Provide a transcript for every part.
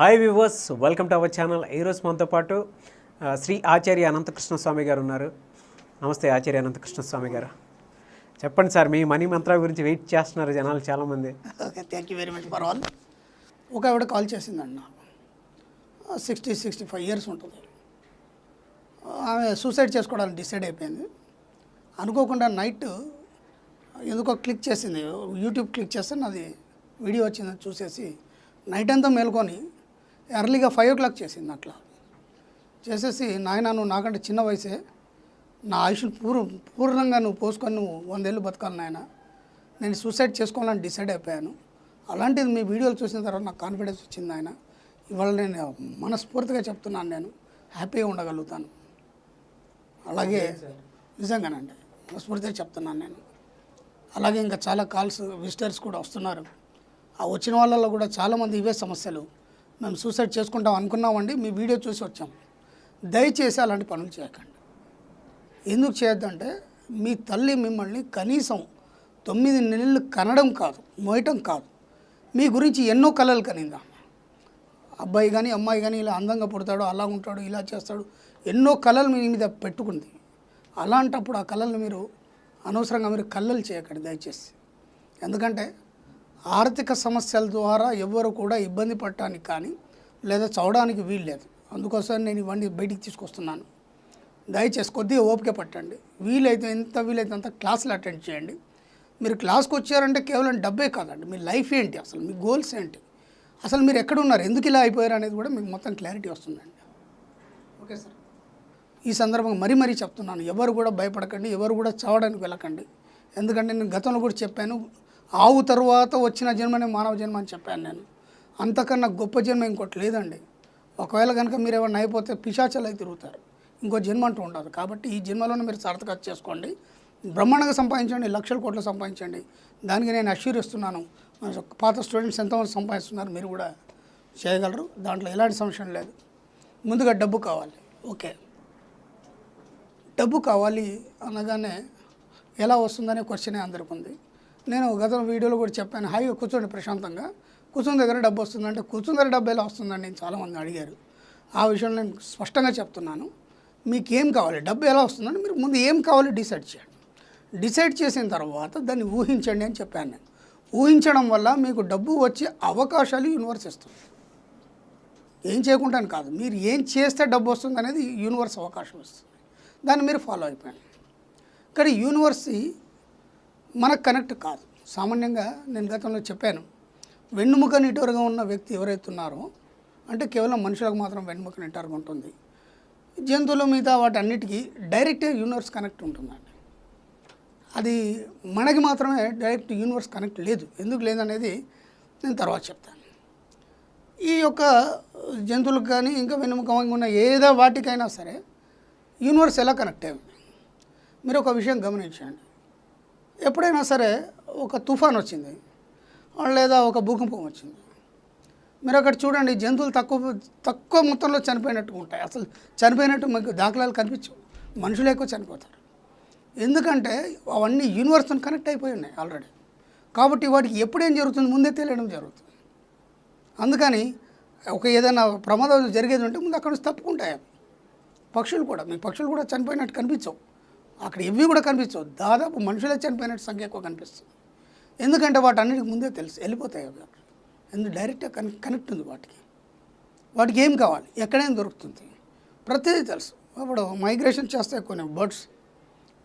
Hi viewers, welcome to our channel. ఈరోజు మనతో పాటు శ్రీ ఆచార్య అనంతకృష్ణ స్వామి గారు ఉన్నారు. నమస్తే ఆచార్య అనంతకృష్ణ స్వామి గారు. చెప్పండి సార్, మీ మనీ మంత్ర గురించి వెయిట్ చేస్తున్నారు జనాలు చాలామంది. Okay, thank you very much for all. ఒక ఆవిడ కాల్ చేసిందండి నాకు. 65 ఇయర్స్ ఉంటుంది. ఆమె సూసైడ్ చేసుకోవడానికి డిసైడ్ అయిపోయింది. అనుకోకుండా నైట్ ఎందుకో క్లిక్ చేసింది, యూట్యూబ్ క్లిక్ చేస్తే నాది వీడియో వచ్చిందని చూసేసి నైట్ అంతా మేల్కొని ఎర్లీగా 5 o'clock చేసింది. అట్లా చేసేసి, నాయన నువ్వు నాకంటే చిన్న వయసే, నా ఆయుష్ను పూర్ణంగా నువ్వు పోసుకొని నువ్వు 100 ఏళ్ళు బతకాలి నాయన, నేను సూసైడ్ చేసుకోవాలని డిసైడ్ అయిపోయాను. అలాంటిది మీ వీడియోలు చూసిన తర్వాత నాకు కాన్ఫిడెన్స్ వచ్చింది ఆయన. ఇవాళ నేను మనస్ఫూర్తిగా చెప్తున్నాను, నేను హ్యాపీగా ఉండగలుగుతాను. అలాగే నిజంగానండి మనస్ఫూర్తిగా చెప్తున్నాను నేను. అలాగే ఇంకా చాలా కాల్స్ విజిటర్స్ కూడా వస్తున్నారు. ఆ వచ్చిన వాళ్ళల్లో కూడా చాలామంది ఇవే సమస్యలు, మేము సూసైడ్ చేసుకుంటాం అనుకున్నామండి, మీ వీడియో చూసి వచ్చాం. దయచేసి అలాంటి పనులు చేయకండి. ఎందుకు చేయొద్దంటే, మీ తల్లి మిమ్మల్ని కనీసం 9 నెలలు కనడం కాదు, మోయటం కాదు, మీ గురించి ఎన్నో కలలు కనిందా. అబ్బాయి కానీ అమ్మాయి కానీ ఇలా అందంగా పుడతాడు, అలా ఉంటాడు, ఇలా చేస్తాడు, ఎన్నో కలలు మీ మీద పెట్టుకుంది. అలాంటప్పుడు ఆ కళలను మీరు అనవసరంగా మీరు కళ్ళలు చేయకండి దయచేసి. ఎందుకంటే ఆర్థిక సమస్యల ద్వారా ఎవ్వరు కూడా ఇబ్బంది పడటానికి కానీ లేదా చదవడానికి వీల్లేదు. అందుకోసం నేను ఇవన్నీ బయటికి తీసుకొస్తున్నాను. దయచేసి కొద్దిగా ఓపిక పట్టండి. ఎంత వీలైతే అంత క్లాసులు అటెండ్ చేయండి. మీరు క్లాస్కి వచ్చారంటే కేవలం డబ్బే కాదండి, మీ లైఫ్ ఏంటి, అసలు మీ గోల్స్ ఏంటి, అసలు మీరు ఎక్కడున్నారు, ఎందుకు ఇలా అయిపోయారు అనేది కూడా మీకు మొత్తం క్లారిటీ వస్తుందండి. ఓకే సార్, ఈ సందర్భంగా మరీ చెప్తున్నాను, ఎవరు కూడా భయపడకండి, ఎవరు కూడా చావడానికి వెళ్ళకండి. ఎందుకంటే నేను గతంలో కూడా చెప్పాను, ఆవు తరువాత వచ్చిన జన్మనే మానవ జన్మ అని చెప్పాను నేను. అంతకన్నా గొప్ప జన్మ ఇంకోటి లేదండి. ఒకవేళ కనుక మీరు ఏమన్నా అయిపోతే పిశాచాలు అయితే తిరుగుతారు, ఇంకో జన్మ అంటూ ఉండదు. కాబట్టి ఈ జన్మలోనే మీరు సార్థకత చేసుకోండి, బ్రహ్మాండంగా సంపాదించండి, లక్షల కోట్లు సంపాదించండి. దానికి నేను అష్యూరిస్తున్నాను. పాత స్టూడెంట్స్ ఎంతమంది సంపాదిస్తున్నారు, మీరు కూడా చేయగలరు, దాంట్లో ఎలాంటి సమస్య లేదు. ముందుగా డబ్బు కావాలి. ఓకే, డబ్బు కావాలి అనగానే ఎలా వస్తుందనే క్వశ్చనే అందరికీ ఉంది. నేను గత వీడియోలో కూడా చెప్పాను, హాయిగా కూర్చోండి ప్రశాంతంగా, కూర్చున్న దగ్గర డబ్బు వస్తుందంటే కూర్చున్న దగ్గర డబ్బు ఎలా వస్తుందని నేను చాలామంది అడిగారు. ఆ విషయంలో నేను స్పష్టంగా చెప్తున్నాను, మీకు ఏం కావాలి, డబ్బు ఎలా వస్తుందని మీరు ముందు ఏం కావాలి డిసైడ్ చేయండి. డిసైడ్ చేసిన తర్వాత దాన్ని ఊహించండి అని చెప్పాను నేను. ఊహించడం వల్ల మీకు డబ్బు వచ్చే అవకాశాలు యూనివర్స్ ఇస్తుంది. ఏం చేయకుండాని కాదు, మీరు ఏం చేస్తే డబ్బు వస్తుంది అనేది యూనివర్స్ అవకాశం ఇస్తుంది. దాన్ని మీరు ఫాలో అయిపోయాను. కానీ యూనివర్స్ మనకు కనెక్ట్ కాదు. సామాన్యంగా నేను గతంలో చెప్పాను, వెన్నుముక నిటారుగా ఉన్న వ్యక్తి ఎవరైతే ఉన్నారో, అంటే కేవలం మనుషులకు మాత్రం వెన్నుముక నిటారుగా ఉంటుంది, జంతువుల మిగతా వాటి అన్నిటికీ డైరెక్ట్గా యూనివర్స్ కనెక్ట్ ఉంటుందండి. అది మనకి మాత్రమే డైరెక్ట్ యూనివర్స్ కనెక్ట్ లేదు. ఎందుకు లేదనేది నేను తర్వాత చెప్తాను. ఈ యొక్క జంతువులకు కానీ ఇంకా వెన్నుముఖంగా ఉన్న ఏదో వాటికైనా సరే యూనివర్స్ ఎలా కనెక్ట్ అయ్యింది. మీరు ఒక విషయం గమనించండి, ఎప్పుడైనా సరే ఒక తుఫాన్ వచ్చింది లేదా ఒక భూకంపం వచ్చింది, మీరు అక్కడ చూడండి, జంతువులు తక్కువ మొత్తంలో చనిపోయినట్టు ఉంటాయి. అసలు చనిపోయినట్టు మీకు దాఖలాలు కనిపించవు. మనుషులు ఎక్కువ చనిపోతారు. ఎందుకంటే అవన్నీ యూనివర్స్తో కనెక్ట్ అయిపోయి ఉన్నాయి ఆల్రెడీ. కాబట్టి వాటికి ఎప్పుడేం జరుగుతుంది ముందే తెలియడం జరుగుతుంది. అందుకని ఒక ఏదైనా ప్రమాదం జరిగేది ఉంటే ముందు అక్కడ నుంచి తప్పుకుంటాయి. పక్షులు కూడా, మీ పక్షులు కూడా చనిపోయినట్టు కనిపించవు, అక్కడ ఇవి కూడా కనిపించవు. దాదాపు మనుషులే చనిపోయినట్టు సంఖ్య ఎక్కువ కనిపిస్తుంది. ఎందుకంటే వాటి అన్నిటికి ముందే తెలుసు, వెళ్ళిపోతాయి అవి అక్కడ. ఎందుకు డైరెక్ట్గా కనెక్ట్ ఉంది వాటికి ఏం కావాలి, ఎక్కడైనా దొరుకుతుంది, ప్రతిదీ తెలుసు. అప్పుడు మైగ్రేషన్ చేస్తాయి కొన్ని బర్డ్స్,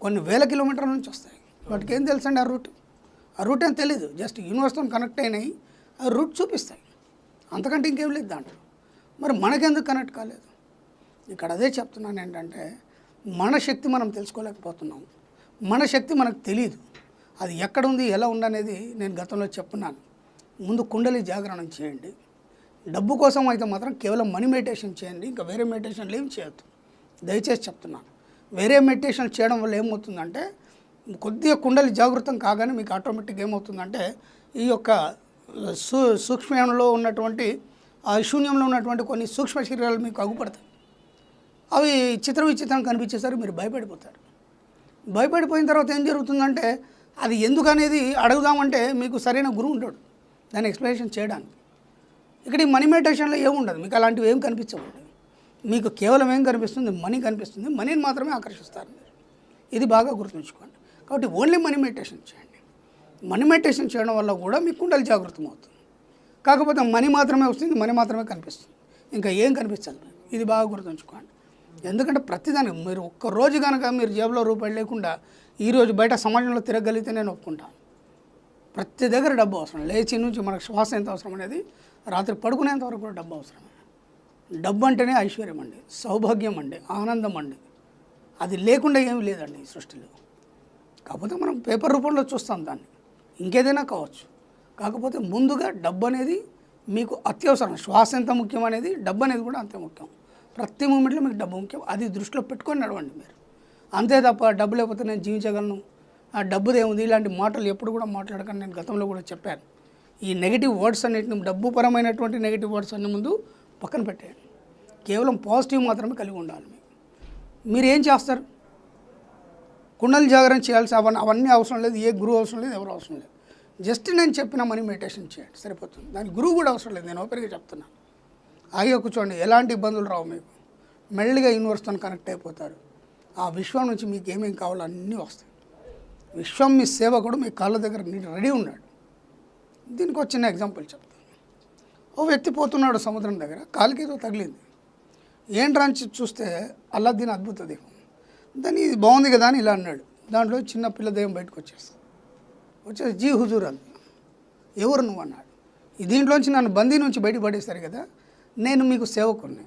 కొన్ని వేల కిలోమీటర్ల నుంచి వస్తాయి. వాటికి ఏం తెలుసు అండి, ఆ రూట్ ఏం తెలీదు, జస్ట్ యూనివర్స్తో కనెక్ట్ అయినాయి, ఆ రూట్ చూపిస్తాయి, అంతకంటే ఇంకేం లేదు దాంట్లో. మరి మనకెందుకు కనెక్ట్ కాలేదు? ఇక్కడ అదే చెప్తున్నాను ఏంటంటే, మన శక్తి మనం తెలుసుకోలేకపోతున్నాం, మన శక్తి మనకు తెలియదు. అది ఎక్కడ ఉంది, ఎలా ఉందనేది నేను గతంలో చెప్పున్నాను. ముందు కుండలి జాగరణం చేయండి. డబ్బు కోసం అయితే మాత్రం కేవలం మనీ మెడిటేషన్ చేయండి, ఇంకా వేరే మెడిటేషన్లు ఏం చేయొద్దు. దయచేసి చెప్తున్నాను, వేరే మెడిటేషన్ చేయడం వల్ల ఏమవుతుందంటే, కొద్దిగా కుండలి జాగృతం కాగానే మీకు ఆటోమేటిక్గా ఏమవుతుందంటే, ఈ యొక్క సూక్ష్మంలో ఉన్నటువంటి ఆ శూన్యంలో ఉన్నటువంటి కొన్ని సూక్ష్మ శరీరాలు మీకు అగుపడతాయి. అవి విచిత్రం కనిపించేసరికి మీరు భయపడిపోతారు. భయపడిపోయిన తర్వాత ఏం జరుగుతుందంటే, అది ఎందుకు అనేది అడుగుదామంటే మీకు సరైన గురువు ఉంటాడు దాన్ని ఎక్స్ప్లెనేషన్ చేయడానికి. ఇక్కడ ఈ మనీ మెడిటేషన్లో ఏముండదు, మీకు అలాంటివి ఏం కనిపించవండి. మీకు కేవలం ఏం కనిపిస్తుంది, మనీ కనిపిస్తుంది. మనీని మాత్రమే ఆకర్షిస్తారు మీరు. ఇది బాగా గుర్తుంచుకోండి. కాబట్టి ఓన్లీ మనీ మెడిటేషన్ చేయండి. మనీ మెడిటేషన్ చేయడం వల్ల కూడా మీ కుండలి జాగృతం అవుతుంది. కాకపోతే మనీ మాత్రమే వస్తుంది, మనీ మాత్రమే కనిపిస్తుంది, ఇంకా ఏం కనిపించదు. ఇది బాగా గుర్తుంచుకోండి. ఎందుకంటే ప్రతిదానికి మీరు ఒక్కరోజు కనుక మీరు జేబులో రూపాయలు లేకుండా ఈరోజు బయట సమాజంలో తిరగలిగితే నేను ఒప్పుకుంటాను. ప్రతి దగ్గర డబ్బు అవసరం. లేచి నుంచి మనకు శ్వాస ఎంత అవసరం అనేది రాత్రి పడుకునేంత వరకు కూడా డబ్బు అవసరమే. డబ్బు అంటేనే ఐశ్వర్యం అండి, సౌభాగ్యం అండి, ఆనందం అండి. అది లేకుండా ఏమీ లేదండి ఈ సృష్టిలో. కాకపోతే మనం పేపర్ రూపంలో చూస్తాం దాన్ని, ఇంకేదైనా కావచ్చు. కాకపోతే ముందుగా డబ్బు అనేది మీకు అత్యవసరం. శ్వాస ఎంత ముఖ్యం అనేది డబ్బు అనేది కూడా అంతే ముఖ్యం. ప్రతి మూమెంట్లో మీకు డబ్బు ముఖ్యం. అది దృష్టిలో పెట్టుకొని నడవండి మీరు. అంతే తప్ప డబ్బు లేకపోతే నేను జీవించగలను, ఆ డబ్బుదేముంది, ఇలాంటి మాటలు ఎప్పుడు కూడా మాట్లాడకండి. నేను గతంలో కూడా చెప్పాను. ఈ నెగిటివ్ వర్డ్స్ అన్నిటిని, డబ్బు పరమైనటువంటి నెగిటివ్ వర్డ్స్ అన్ని ముందు పక్కన పెట్టేయండి. కేవలం పాజిటివ్ మాత్రమే కలిగి ఉండాలి. మీరు ఏం చేస్తారు? కుండలి జాగరణ చేయాల్సి అవన్నీ అవసరం లేదు. ఏ గురువు అవసరం లేదు, ఎవరు అవసరం లేదు. జస్ట్ నేను చెప్పిన మనీ మెడిటేషన్ చేయండి, సరిపోతుంది. దానికి గురువు కూడా అవసరం లేదు. నేను ఓపెన్గా చెప్తున్నాను. ఆగే కూర్చోండి, ఎలాంటి ఇబ్బందులు రావు మీకు. మెల్లిగా యూనివర్స్తో కనెక్ట్ అయిపోతారు. ఆ విశ్వం నుంచి మీకు ఏమేమి కావాలో అన్నీ వస్తాయి. విశ్వం మీ సేవకుడు మీ కాళ్ళ దగ్గర రెడీ ఉన్నాడు. దీనికి ఒక చిన్న ఎగ్జాంపుల్ చెప్తాను. ఓ వ్యక్తి పోతున్నాడు సముద్రం దగ్గర, కాలికి ఏదో తగిలింది. ఏంట్రా అని చూస్తే అల్లాద్దీన్ అద్భుత దైవం. దాన్ని ఇది బాగుంది కదా అని ఇలా అన్నాడు. దాంట్లో చిన్న పిల్ల దైవం బయటకు వచ్చేసి జీ హుజూర్ అంది. ఎవరు నువ్వు అన్నాడు. దీంట్లోంచి నన్ను బందీ నుంచి బయటపడేశారు కదా, నేను మీకు సేవకుని,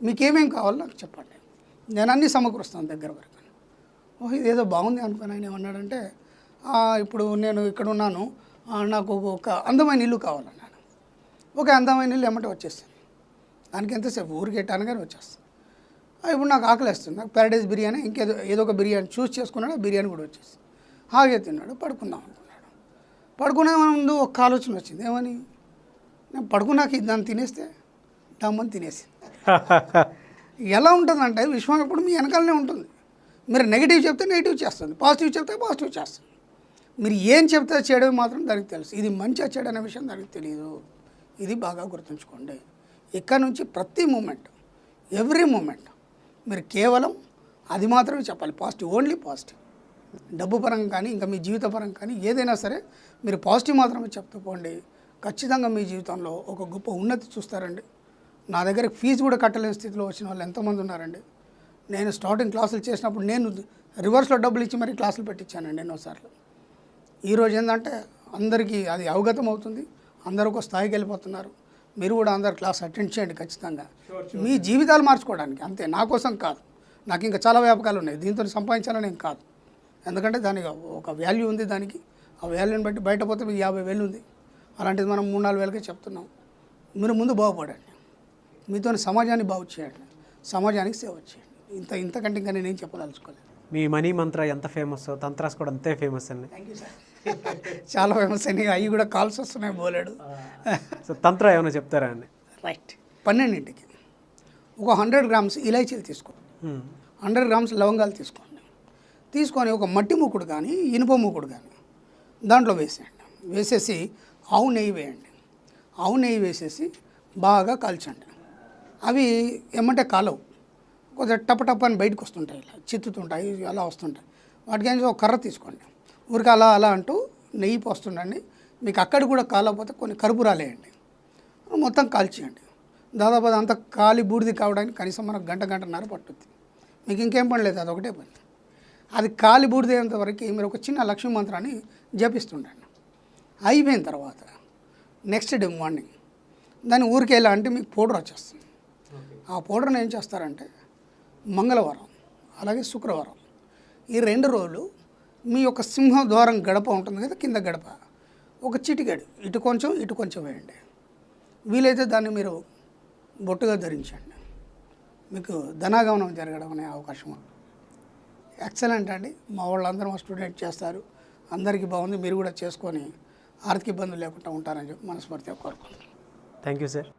మీకేమేం కావాలో నాకు చెప్పండి, నేను అన్నీ సమకూరుస్తాను దగ్గర వరకు. ఓహో ఇదేదో బాగుంది అనుకుని ఆయన ఏమన్నాడంటే, ఇప్పుడు నేను ఇక్కడ ఉన్నాను, నాకు ఒక అందమైన ఇల్లు కావాలన్నాడు. ఒక అందమైన ఇల్లు ఏమంటే వచ్చేస్తాను. దానికి ఎంతసేపు ఊరికెట్టాను కానీ వచ్చేస్తాను. ఇప్పుడు నాకు ఆకలిస్తుంది, నాకు ప్యారడైజ్ బిర్యానీ ఏదో ఒక బిర్యానీ చూస్ చేసుకున్నాడు. ఆ బిర్యానీ కూడా వచ్చేస్తుంది. హాగే తిన్నాడు. పడుకుందాం అనుకున్నాడు. పడుకునే ముందు ఒక ఆలోచన వచ్చింది. ఏమని, నేను పడుకున్నాక దాన్ని తినేస్తే డమ్మని తినేసింది. ఎలా ఉంటుందంటే విశ్వం ఎప్పుడు మీ వెనకాలనే ఉంటుంది. మీరు నెగిటివ్ చెప్తే నెగిటివ్ చేస్తుంది, పాజిటివ్ చెప్తే పాజిటివ్ చేస్తుంది. మీరు ఏం చెప్తే చేయడం మాత్రం దానికి తెలుసు. ఇది మంచిగా చెడు అనే విషయం దానికి తెలియదు. ఇది బాగా గుర్తుంచుకోండి. ఇక్కడ నుంచి ప్రతి మూమెంట్, ఎవ్రీ మూమెంట్ మీరు కేవలం అది మాత్రమే చెప్పాలి. Positive, only positive. డబ్బు పరంగా కానీ ఇంకా మీ జీవిత పరంగా కానీ ఏదైనా సరే మీరు పాజిటివ్ మాత్రమే చెప్తూ పోండి. ఖచ్చితంగా మీ జీవితంలో ఒక గొప్ప ఉన్నతి చూస్తారండి. నా దగ్గర ఫీజు కూడా కట్టలేని స్థితిలో వచ్చిన వాళ్ళు ఎంతోమంది ఉన్నారండి. నేను స్టార్టింగ్ క్లాసులు చేసినప్పుడు నేను రివర్స్లో డబ్బులు ఇచ్చి మరీ క్లాసులు పెట్టించానండి ఎన్నోసార్లు. ఈరోజు ఏంటంటే అందరికీ అది అవగతం అవుతుంది. అందరూ ఒక స్థాయికి వెళ్ళిపోతున్నారు. మీరు కూడా అందరు క్లాస్ అటెండ్ చేయండి ఖచ్చితంగా, మీ జీవితాలు మార్చుకోవడానికి. అంతే, నా కోసం కాదు. నాకు ఇంకా చాలా వ్యాపకాలు ఉన్నాయి, దీంతో సంపాదించాలని ఏం కాదు. ఎందుకంటే దానికి ఒక వాల్యూ ఉంది. దానికి ఆ వాల్యూని బట్టి బయట పోతే మీకు 50,000 ఉంది. అలాంటిది మనం 3-4 వేలకే చెప్తున్నాం. మీరు ముందు బాగుపడండి, మీతో సమాజాన్ని బాగు చేయండి, సమాజానికి సేవ చేయండి. ఇంతకంటే ఇంకా నేనేం చెప్పదలుచుకోలేదు. మీ మనీ మంత్ర ఎంత ఫేమస్, తంత్రాస్ కూడా అంతే ఫేమస్ అండి. Thank you sir. చాలా ఫేమస్ అండి. అవి కూడా కాల్స్ వస్తున్నాయి బోలేడు. సో తంత్ర ఏమైనా చెప్తారా అండి? రైట్. 12ంటికి ఒక 100 గ్రామ్స్ ఇలైచీలు తీసుకోండి, 100 గ్రామ్స్ లవంగాలు తీసుకోండి. తీసుకొని ఒక మట్టి మూకుడు కానీ ఇనుప మూకుడు కానీ దాంట్లో వేసేయండి. వేసేసి ఆవు నెయ్యి వేయండి. ఆవు నెయ్యి వేసేసి బాగా కాల్చండి. అవి ఏమంటే కాలవు, కొద్దిగా టప అని బయటకు వస్తుంటాయి, ఇలా చిత్తుతుంటాయి, అలా వస్తుంటాయి. వాటికి ఏం ఒక కర్ర తీసుకోండి, ఊరికి అలా అలా అంటూ నెయ్యి పోస్తుండండి. మీకు అక్కడ కూడా కాలకపోతే కొన్ని కర్పూరాలు వేయండి, మొత్తం కాల్చేయండి. దాదాపు అదంతా కాలి బూడిది కావడానికి కనీసం మనకు గంటన్నర పట్టుద్ది. మీకు ఇంకేం పని లేదు, అది ఒకటే పని. అది కాలి బూడిదేంత వరకు మీరు ఒక చిన్న లక్ష్మీ మంత్రాన్ని జపిస్తుండండి. అయిపోయిన తర్వాత నెక్స్ట్ డే మార్నింగ్ దాన్ని ఊరికి వెళ్ళా అంటే మీకు పౌడర్ వచ్చేస్తుంది. ఆ పౌడర్ని ఏం చేస్తారంటే మంగళవారం అలాగే శుక్రవారం ఈ 2 రోజులు మీ యొక్క సింహద్వారం గడప ఉంటుంది కదా, కింద గడప ఒక చిటికెడు ఇటు కొంచెం వేయండి. వీలైతే దాన్ని మీరు బొట్టుగా ధరించండి. మీకు ధనాగమనం జరగడం అనే అవకాశం ఉంది. ఎక్సలెంట్ అండి. మా వాళ్ళందరూ మా స్టూడెంట్ చేస్తారు, అందరికీ బాగుంది. మీరు కూడా చేసుకొని ఆర్థిక ఇబ్బందులు లేకుండా ఉంటారని చెప్పి మనస్ఫూర్తిగా కోరుకుంటున్నాను. Thank you sir.